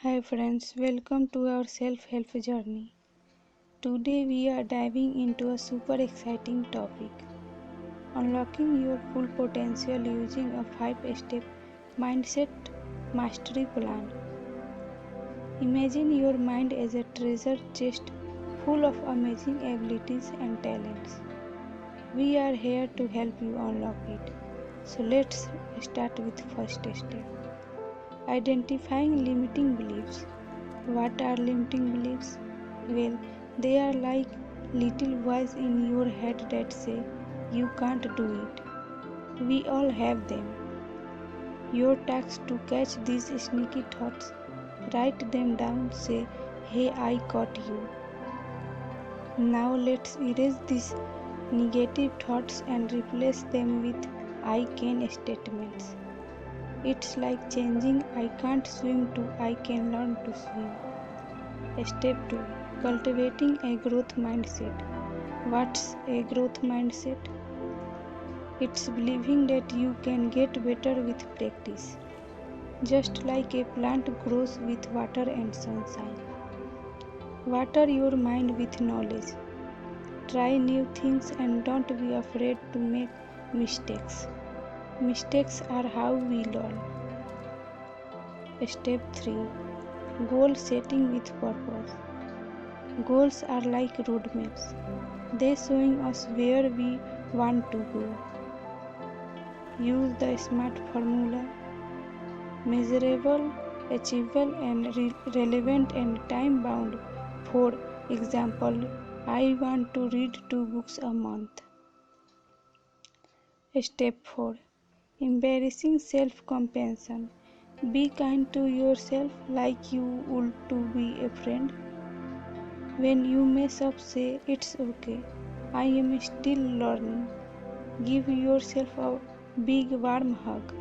Hi friends, welcome to our self-help journey. Today we are diving into a super exciting topic. Unlocking your full potential using a 5-step mindset mastery plan. Imagine your mind as a treasure chest full of amazing abilities and talents. We are here to help you unlock it. So let's start with first step. Identifying limiting beliefs. What are limiting beliefs? Well, they are like little voices in your head that say you can't do it. We all have them. Your task to catch these sneaky thoughts. Write them down, say, hey, I caught you. Now let's erase these negative thoughts and replace them with I can statements. It's like changing I can't swim to I can learn to swim. Step 2. Cultivating a growth mindset. What's a growth mindset? It's believing that you can get better with practice. Just like a plant grows with water and sunshine. Water your mind with knowledge. Try new things and don't be afraid to make mistakes. Mistakes are how we learn. Step 3. Goal setting with purpose. Goals are like roadmaps. They showing us where we want to go. Use the SMART formula: measurable, achievable and relevant and time bound. For example, I want to read 2 books a month. Step 4. Embarrassing self-compassion. Be kind to yourself like you would to be a friend. When you mess up, say it's okay. I am still learning. Give yourself a big warm hug.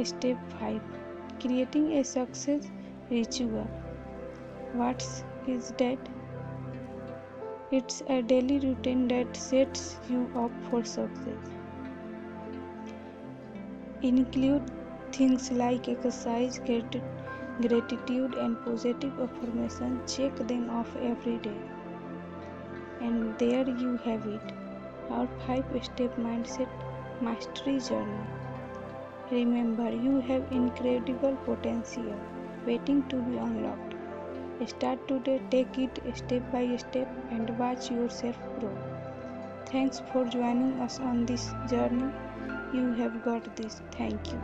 Step 5. Creating a success ritual. What is that? It's a daily routine that sets you up for success. Include things like exercise, gratitude and positive affirmation. Check them off every day. And there you have it, our 5-step mindset mastery journey. Remember, you have incredible potential waiting to be unlocked. Start today, take it step by step, and watch yourself grow. Thanks for joining us on this journey. You have got this. Thank you.